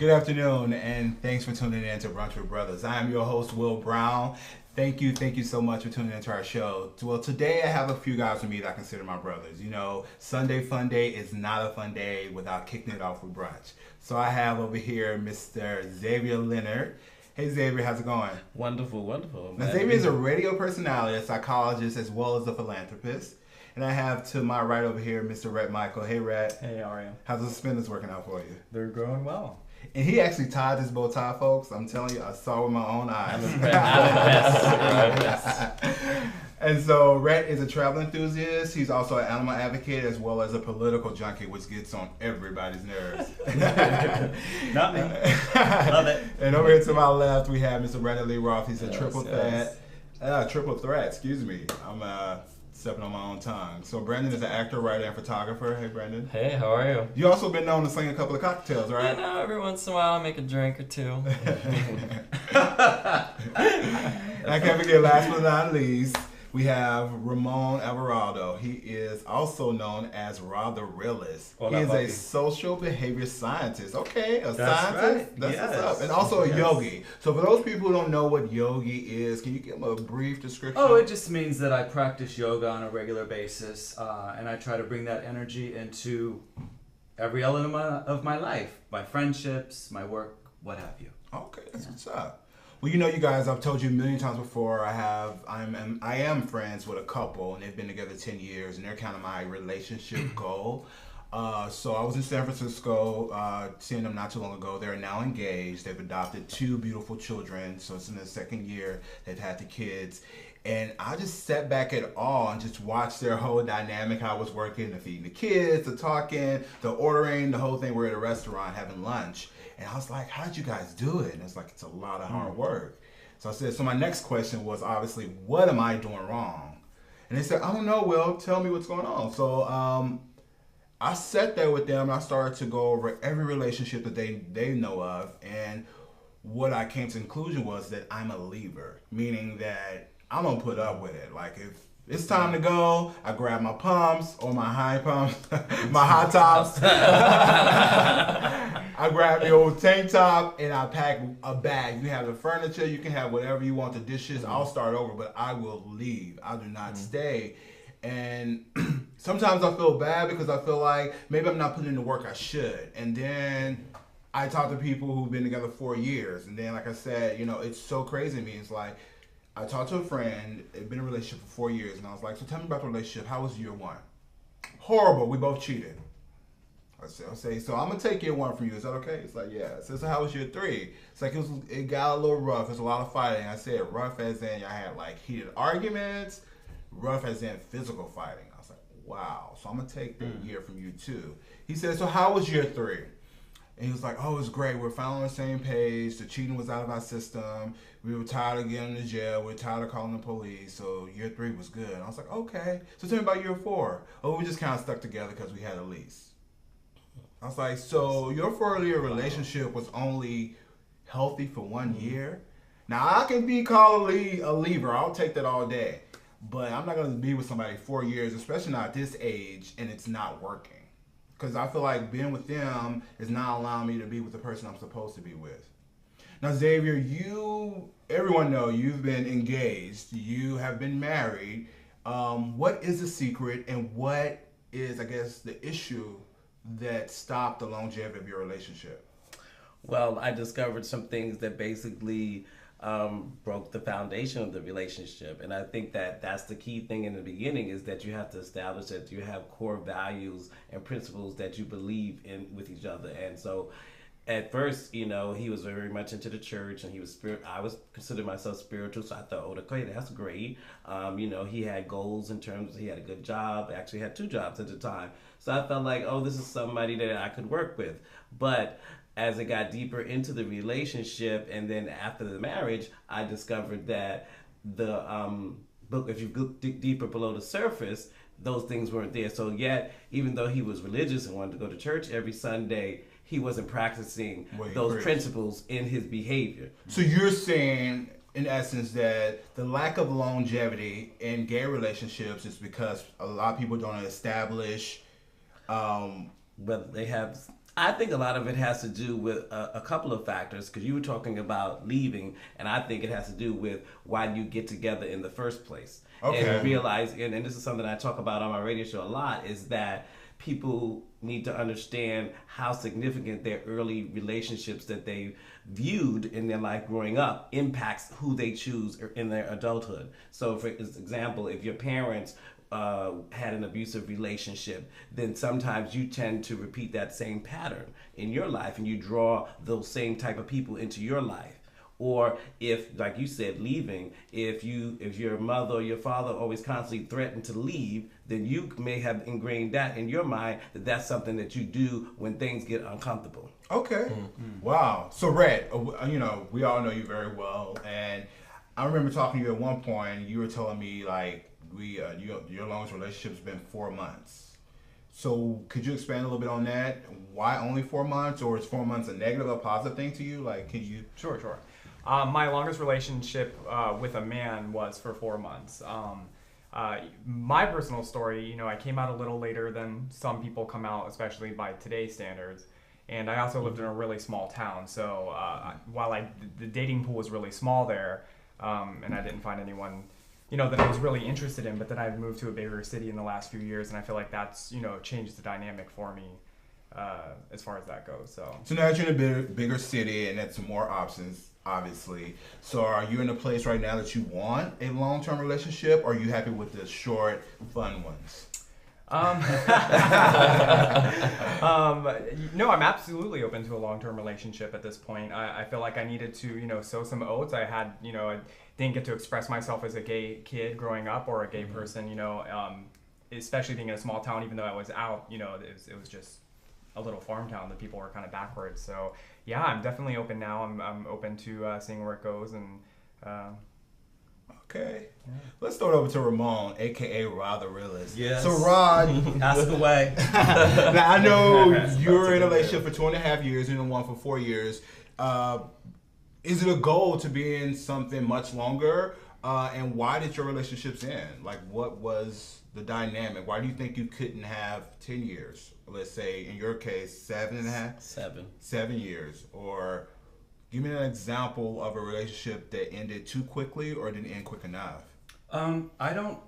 Good afternoon, and thanks for tuning in to Brunch with Brothers. I am your host, Will Brown. Thank you so much for tuning into our show. Well, today I have a few guys with me that I consider my brothers. You know, Sunday Fun Day is not a fun day without kicking it off with brunch. So I have over here Mr. Xavier Leonard. Hey Xavier, how's it going? Wonderful, wonderful. Now, Xavier is a radio personality, a psychologist, as well as a philanthropist. And I have to my right over here Mr. Rhett Michael. Hey Rhett. Hey, how are you? How's the suspenders working out for you? They're growing well. And he actually tied this bow tie, folks. I'm telling you, I saw with my own eyes. I'm impressed. And so Rhett is a travel enthusiast. He's also an animal advocate as well as a political junkie, which gets on everybody's nerves. Not me. Love it. And over here to my left, we have Mr. Brandon Lee Roth. He's a triple yes. threat. Excuse me. I'm stepping on my own tongue. So Brandon is an actor, writer, and photographer. Hey, Brandon. Hey, how are you? You also been known to sling a couple of cocktails, right? You know, every once in a while I make a drink or two. I can't forget, last but not least, we have Ramon Alvarado. He is also known as Rob the Realist. He is a social behavior scientist. Okay, a scientist? Right. That's Yes. what's up. And also a yogi. So for those people who don't know what yogi is, can you give them a brief description? Oh, it just means that I practice yoga on a regular basis, and I try to bring that energy into every element of my life, my friendships, my work, what have you. Okay, that's what's up. Well, you know, you guys, I've told you a million times before, I am friends with a couple, and they've been together 10 years, and they're kind of my relationship goal. So I was in San Francisco, seeing them not too long ago. They're now engaged. They've adopted 2 beautiful children, so it's in their second year they've had the kids. And I just sat back at awe and just watched their whole dynamic, how it was working, the feeding the kids, the talking, the ordering, the whole thing. We're at a restaurant having lunch. And I was like, how did you guys do it? And it's like, it's a lot of hard work. So I said, so my next question was obviously, what am I doing wrong? And they said, I don't know, Will, tell me what's going on. So I sat there with them and I started to go over every relationship that they know of. And what I came to the conclusion was that I'm a leaver, meaning that I'm going to put up with it. Like if it's time to go, I grab my pumps or my high pumps, my high tops. I grab the old tank top and I pack a bag. You can have the furniture, you can have whatever you want, the dishes. I'll start over, but I will leave. I do not stay. And sometimes I feel bad because I feel like maybe I'm not putting in the work I should. And then I talk to people who've been together 4 years. And then, like I said, you know, it's so crazy to me. It's like, I talked to a friend, they've been in a relationship for 4 years, and I was like, so tell me about the relationship. How was year 1? Horrible. We both cheated. I say, so I'm going to take year 1 from you. Is that okay? It's like, yeah. So how was year 3? It's like, it got a little rough. There's a lot of fighting. I said rough as in I had like heated arguments, rough as in physical fighting. I was like, wow. So I'm going to take the year from you too. He said, so how was year 3? And he was like, oh, it was great. We're finally on the same page. The cheating was out of our system. We were tired of getting to jail. We were tired of calling the police. So year 3 was good. And I was like, okay. So tell me about year 4. Oh, we just kind of stuck together because we had a lease. I was like, so your 4-year relationship was only healthy for 1 year? Now, I can be called a leaver. I'll take that all day. But I'm not going to be with somebody 4 years, especially not at this age, and it's not working. Because I feel like being with them is not allowing me to be with the person I'm supposed to be with. Now, Xavier, everyone knows you've been engaged. You have been married. What is the secret and what is, I guess, the issue that stopped the longevity of your relationship? Well, I discovered some things that basically broke the foundation of the relationship. And I think that that's the key thing in the beginning, is that you have to establish that you have core values and principles that you believe in with each other. And so at first, you know, he was very much into the church and he was I was considering myself spiritual. So I thought, oh, okay, that's great. You know, he had goals in terms, he had a good job, actually had 2 jobs at the time. So I felt like, oh, this is somebody that I could work with. But as it got deeper into the relationship and then after the marriage, I discovered that the book, if you look deeper below the surface, those things weren't there. So yet, even though he was religious and wanted to go to church every Sunday, he wasn't practicing those principles in his behavior. So you're saying, in essence, that the lack of longevity in gay relationships is because a lot of people don't establish whether they have I think a lot of it has to do with a couple of factors, because you were talking about leaving, and I think it has to do with why you get together in the first place. Okay. And realize, and this is something I talk about on my radio show a lot, is that people need to understand how significant their early relationships that they viewed in their life growing up impacts who they choose in their adulthood. So for example, if your parents had an abusive relationship, then sometimes you tend to repeat that same pattern in your life, and you draw those same type of people into your life. Or if, like you said, leaving, if your mother or your father always constantly threatened to leave, then you may have ingrained that in your mind that that's something that you do when things get uncomfortable. Okay. Wow. So, Red, we all know you very well, and I remember talking to you at one point. You were telling me like your longest relationship's been 4 months. So, could you expand a little bit on that? Why only 4 months, or is 4 months a negative or positive thing to you? Like, can you? Sure. My longest relationship with a man was for 4 months. My personal story, I came out a little later than some people come out, especially by today's standards. And I also lived in a really small town. So while the dating pool was really small there, and I didn't find anyone, that I was really interested in, but then I moved to a bigger city in the last few years, and I feel like that's, changed the dynamic for me as far as that goes. So now that you're in a bigger city and that's more options, obviously. So are you in a place right now that you want a long-term relationship, or are you happy with the short, fun ones? No, I'm absolutely open to a long-term relationship at this point. I feel like I needed to, sow some oats. I had, I didn't get to express myself as a gay kid growing up or a gay person, especially being in a small town, even though I was out, it was just a little farm town that people were kind of backwards. So yeah, I'm definitely open now. I'm open to seeing where it goes. And okay, let's throw it over to Ramon, aka Rod the Realist. Yes. So Rod, ask away. now I know you're in a relationship for 2.5 years, and one for 4 years. Is it a goal to be in something much longer? And why did your relationships end? Like, what was the dynamic? Why do you think you couldn't have 10 years? Let's say, in your case, 7.5? 7 years. Or give me an example of a relationship that ended too quickly or didn't end quick enough. I don't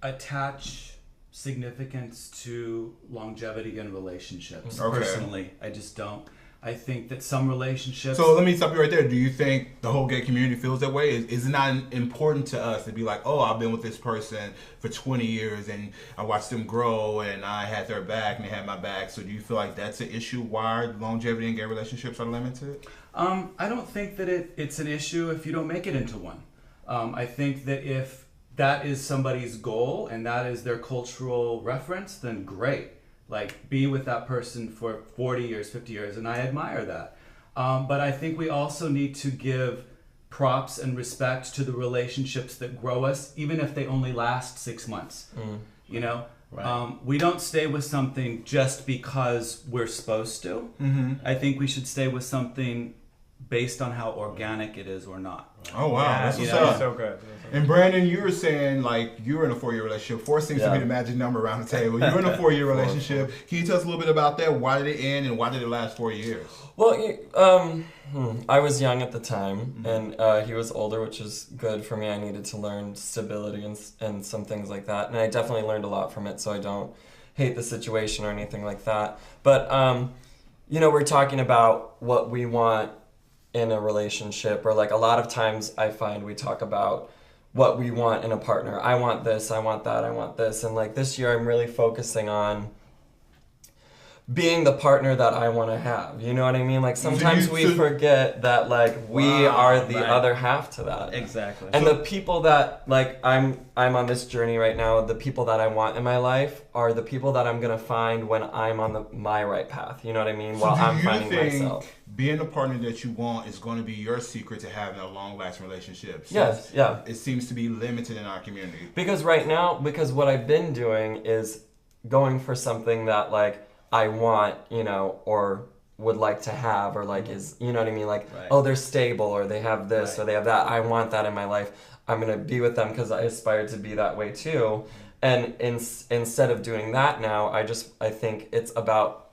attach significance to longevity in relationships. Personally. I just don't. I think that some relationships... So let me stop you right there. Do you think the whole gay community feels that way? Is it not important to us to be like, oh, I've been with this person for 20 years and I watched them grow and I had their back and they had my back. So do you feel like that's an issue why longevity in gay relationships are limited? I don't think that it's an issue if you don't make it into one. I think that if that is somebody's goal and that is their cultural reference, then great. Like, be with that person for 40 years, 50 years, and I admire that. But I think we also need to give props and respect to the relationships that grow us, even if they only last 6 months. Right. We don't stay with something just because we're supposed to. Mm-hmm. I think we should stay with something based on how organic it is or not. Oh wow, yeah, that's so good. And Brandon, you were saying like you were in a 4-year relationship. 4 seems to be the magic number around the table. You were in a 4-year relationship. Can you tell us a little bit about that? Why did it end, and why did it last 4 years? Well, I was young at the time, and he was older, which is good for me. I needed to learn stability and some things like that, and I definitely learned a lot from it. So I don't hate the situation or anything like that. But we're talking about what we want in a relationship, or like a lot of times I find we talk about what we want in a partner. I want this, I want that, I want this. And like this year I'm really focusing on being the partner that I want to have. You know what I mean? Like sometimes we forget that like we are the other half to that. Exactly. And the people that like I'm on this journey right now, the people that I want in my life are the people that I'm going to find when I'm on my right path. You know what I mean? While I'm finding myself. Being the partner that you want is going to be your secret to having a long-lasting relationship. So yes, yeah. It seems to be limited in our community. Because right now, what I've been doing is going for something that like I want, or would like to have, or like is, you know what I mean? Like, oh, they're stable, or they have this, or they have that. I want that in my life. I'm going to be with them because I aspire to be that way too. And instead of doing that now, I think it's about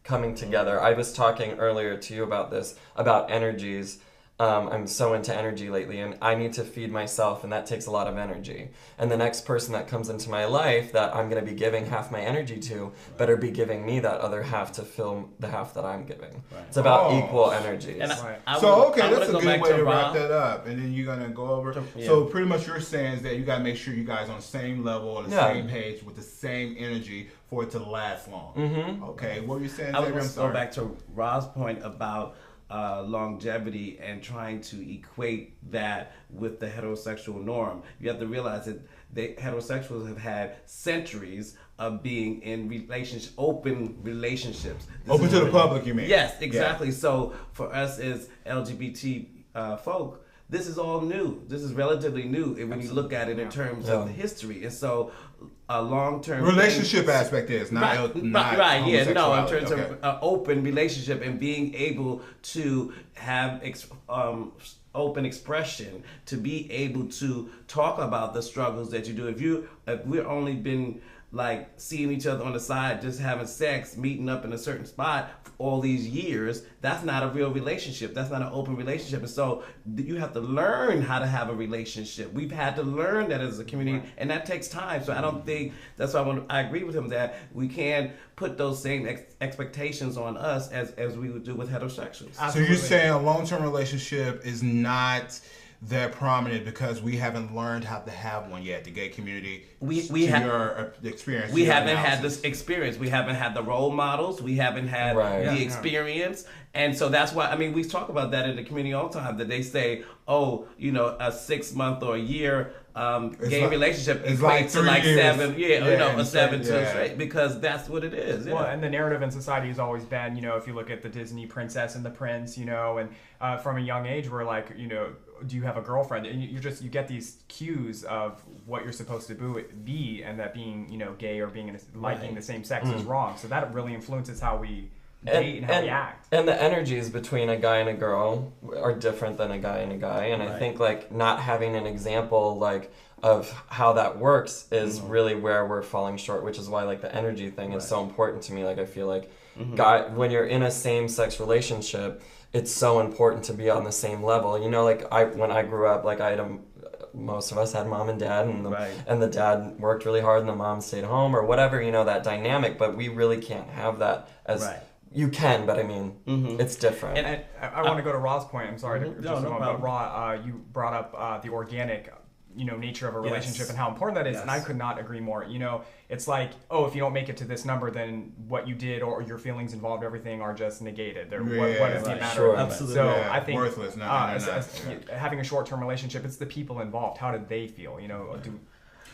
coming together. I was talking earlier to you about this, about energies. I'm so into energy lately, and I need to feed myself, and that takes a lot of energy. And the next person that comes into my life that I'm going to be giving half my energy to better be giving me that other half to fill the half that I'm giving. Right. It's about equal energies. And that's a good way to wrap that up. And then you're going to go over. So pretty much you're saying is that you got to make sure you guys on the same level, on the same page, with the same energy for it to last long. Mm-hmm. Okay, what were you saying? I was going to go back to Rob's point about longevity and trying to equate that with the heterosexual norm. You have to realize that heterosexuals have had centuries of being in open relationships. Open to the public, you mean? Yes, exactly. Yeah. So for us as LGBT folk, this is all new. This is relatively new when you look at it in terms of the history. And so a long-term relationship aspect is not in terms of open relationship and being able to have open expression, to be able to talk about the struggles that you do. If we're only been like seeing each other on the side, just having sex, meeting up in a certain spot all these years, that's not a real relationship. That's not an open relationship. And so you have to learn how to have a relationship. We've had to learn that as a community, and that takes time. So I don't think, that's why I agree with him that we can't put those same expectations on us as we would do with heterosexuals. Absolutely. So you're saying a long-term relationship is not that prominent because we haven't learned how to have one yet. The gay community, your experience. We haven't had this experience. We haven't had the role models. We haven't had the experience. And so that's why, we talk about that in the community all the time, that they say, a 6 month or a year gay relationship equates to like years. 7, a 7 to straight, because that's what it is. Well, and the narrative in society has always been, if you look at the Disney princess and the prince, and from a young age, we're like, do you have a girlfriend? And you get these cues of what you're supposed to be, and that being, gay or being liking the same sex is wrong. So that really influences how we date and how we act. And the energies between a guy and a girl are different than a guy and a guy. And I think not having an example of how that works is really where we're falling short, which is why the energy thing is so important to me. I feel like when you're in a same-sex relationship, it's so important to be on the same level. When I grew up, most of us had mom and dad, and the dad worked really hard and the mom stayed home or whatever, that dynamic, but we really can't have that as... You can, but it's different. And I want to go to Ra's point. I'm sorry but Ra, you brought up the organic, nature of a relationship and how important that is, and I could not agree more. It's like, if you don't make it to this number, then what you did or your feelings involved, everything are just negated. What does it matter? Sure. Absolutely. So I think worthless. Having a short-term relationship, it's the people involved. How did they feel?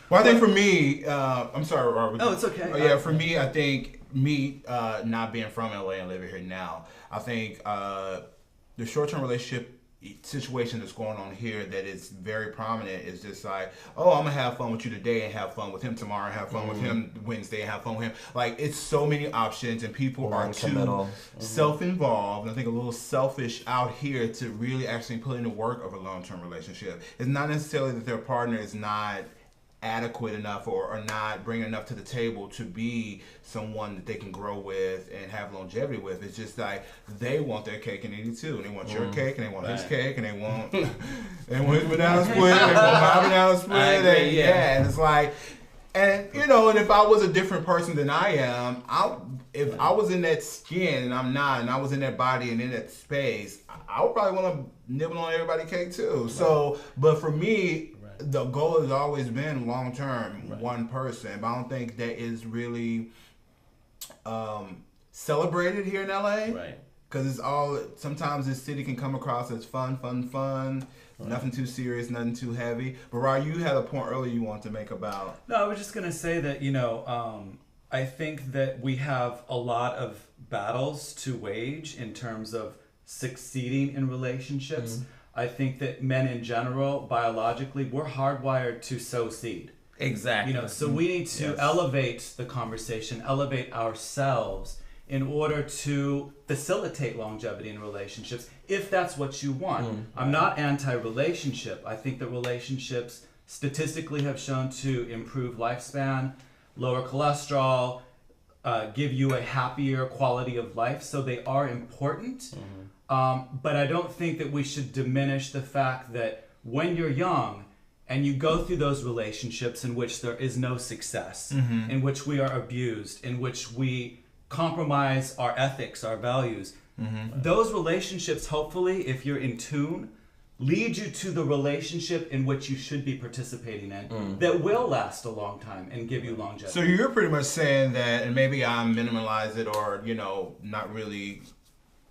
Well, I think for me, I'm sorry, Robert. Oh, it's okay. For me, I think not being from LA and living here now, I think the short-term relationship situation that's going on here that is very prominent is just like, I'm gonna have fun with you today and have fun with him tomorrow and have fun with him Wednesday and have fun with him. It's so many options, and people are too self-involved and I think a little selfish out here to really actually put in the work of a long-term relationship. It's not necessarily that their partner is not adequate enough or not bringing enough to the table to be someone that they can grow with and have longevity with. It's just they want their cake and eat it too. And they want your cake and they want his cake and they want his banana split and they want my banana split. And it's and if I was a different person than I am, if I was in that skin and I'm not, and I was in that body and in that space, I would probably want to nibble on everybody's cake too. So, but for me, the goal has always been long-term, one person. But I don't think that is really celebrated here in LA. Right. Because sometimes this city can come across as fun. Nothing too serious, nothing too heavy. But Rod, you had a point earlier you wanted to make about... No, I was just going to say that, I think that we have a lot of battles to wage in terms of succeeding in relationships. Mm-hmm. I think that men in general, biologically, we're hardwired to sow seed. Exactly. So we need to elevate the conversation, elevate ourselves in order to facilitate longevity in relationships, if that's what you want. I'm not anti-relationship. I think that relationships statistically have shown to improve lifespan, lower cholesterol, give you a happier quality of life, so they are important. But I don't think that we should diminish the fact that when you're young and you go through those relationships in which there is no success, in which we are abused, in which we compromise our ethics, our values, those relationships, hopefully, if you're in tune, lead you to the relationship in which you should be participating in that will last a long time and give you longevity. So you're pretty much saying that, and maybe I'm minimalize it or, not really,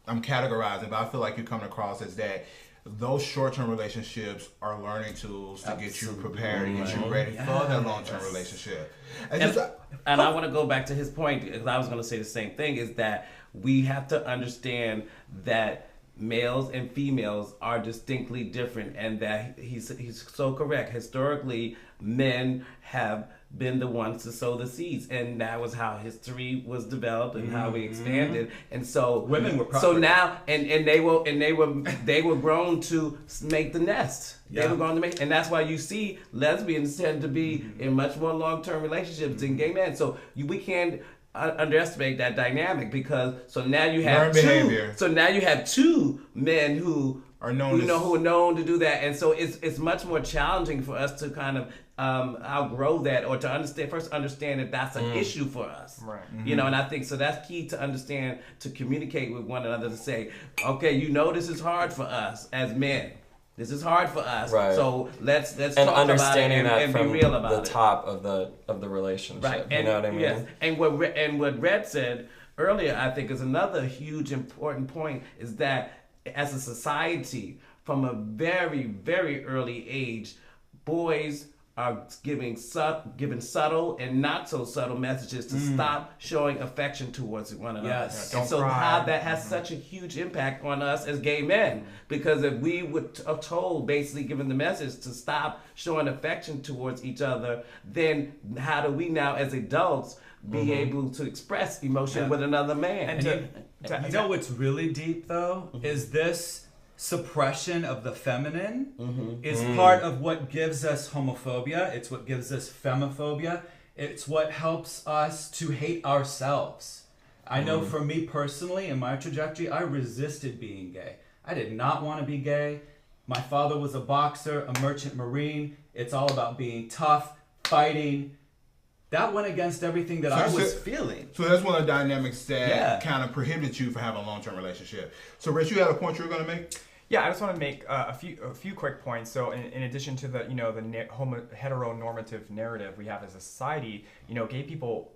I'm categorizing, but I feel like you're coming across as that those short-term relationships are learning tools to get you prepared and get you ready for that long-term relationship. And I want to go back to his point, because I was going to say the same thing, is that we have to understand that males and females are distinctly different, and that he's so correct. Historically, men have been the ones to sow the seeds, and that was how history was developed and how we expanded. And so women were so now and they were grown to make the nest. They were grown to make, and that's why you see lesbians tend to be in much more long-term relationships than gay men. So we can't underestimate that dynamic, because so now you have two men who are known who are known to do that, and so it's much more challenging for us to kind of outgrow that, or to understand that that's an issue for us, right? And I think so that's key to understand, to communicate with one another, to say, okay, this is hard for us as men. This is hard for us, right. So let's and talk understanding about it and from be real about the top of the relationship. Right. You know what I mean? Yes. And what Red said earlier, I think, is another huge important point, is that as a society, from a very, very early age, boys are given subtle and not so subtle messages to stop showing affection towards one another. Yes. And so how that has such a huge impact on us as gay men, because if we were told, basically given the message to stop showing affection towards each other, then how do we now as adults be able to express emotion with another man? And you know what's really deep though, is this suppression of the feminine is part of what gives us homophobia. It's what gives us femophobia. It's what helps us to hate ourselves. I know for me personally, in my trajectory, I resisted being gay. I did not want to be gay. My father was a boxer, a merchant marine. It's all about being tough, fighting. That went against everything that I was feeling. So that's one of the dynamics that kind of prohibits you from having a long-term relationship. So Rich, you had a point you were going to make? Yeah, I just want to make a few quick points. So in addition to the heteronormative narrative we have as a society, gay people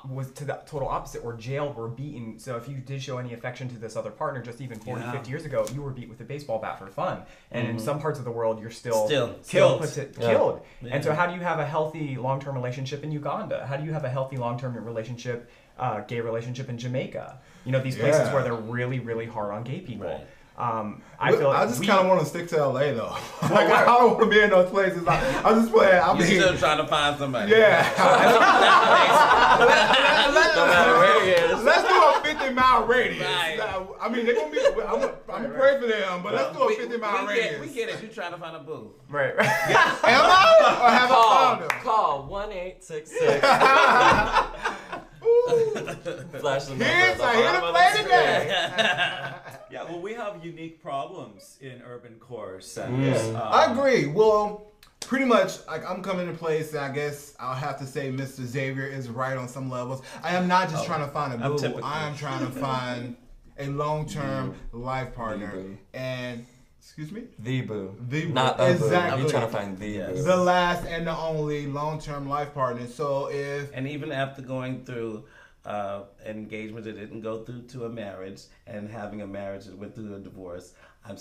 was to the total opposite, were jailed, were beaten. So if you did show any affection to this other partner, just even 40, 50 years ago, you were beat with a baseball bat for fun. And in some parts of the world, you're still killed. Yeah. And so how do you have a healthy long-term relationship in Uganda? How do you have a healthy long-term relationship, gay relationship in Jamaica? These places where they're really, really hard on gay people. Right. I just kind of want to stick to LA though. I don't want to be in those places. I'm just playing. You're still trying to find somebody. Yeah. No matter where it is. Let's do a 50-mile radius. Right. I mean, they're gonna be. I'm gonna pray for them, but let's do a 50-mile radius. We get it. You're trying to find a boo. Right. Yeah. Am I? Or have I found them? Call 1-866. Flash the number. Kids are here to play today. Yeah, well, we have unique problems in urban core centers. I agree. Well, pretty much, like, I'm coming to place, and I guess I'll have to say Mr. Xavier is right on some levels. I am not just trying to find a boo. I am trying to find a long-term life partner. And, excuse me? The boo. The boo. Not a exactly. boo. You're trying to find the boo. The last and the only long-term life partner. So if... And even after going through an engagement that didn't go through to a marriage, and having a marriage that went through a divorce, I'm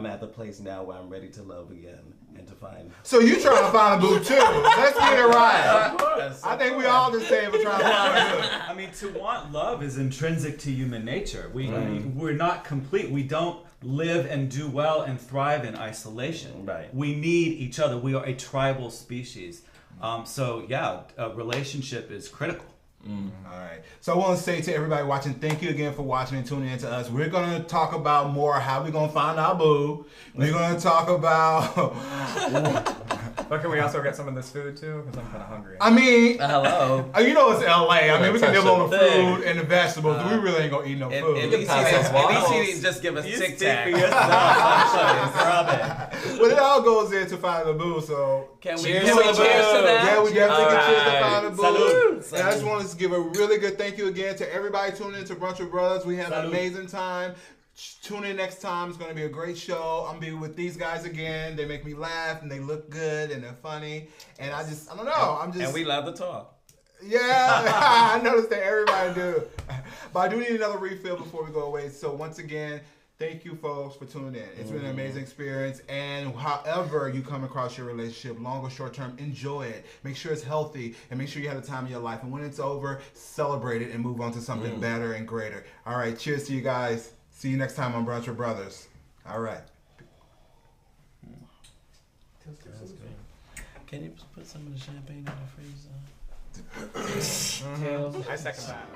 at the place now where I'm ready to love again and to find. So you trying to find a boo too? Let's get it right. Of course. I think we all just say we're trying to find a boo. I mean, to want love is intrinsic to human nature. We're not complete. We don't live and do well and thrive in isolation. Right. We need each other. We are a tribal species. So yeah, a relationship is critical. All right. So I want to say to everybody watching, thank you again for watching and tuning in to us. We're going to talk about more how we're going to find our boo. We're going to talk about But can we also get some of this food too? Because I'm kind of hungry. I mean, Hello. you know it's LA. I mean, we can live on the Thing. food and the vegetables. We really ain't gonna eat no food. At least he didn't just give us Tic Tac. But it all goes into finding the boo. So Can we Cheers cheers to to the boo. that? yeah, we definitely All can cheers to right. finding the boo. Salud. And I just wanted to give a really good thank you again to everybody tuning in to Brunch with Brothers. We had an Salud. amazing time. Tune in next time. It's going to be a great show. I'm going to be with these guys again. They make me laugh and they look good and they're funny. And I don't know. And we love to talk. Yeah, I noticed that everybody do. But I do need another refill before we go away. So once again, thank you folks for tuning in. It's been an amazing experience. And however you come across your relationship, long or short term, enjoy it. Make sure it's healthy and make sure you have the time of your life. And when it's over, celebrate it and move on to something better and greater. All right, cheers to you guys. See you next time on Brunch with Brothers. All right. Can you put some of the champagne in the freezer? I second that.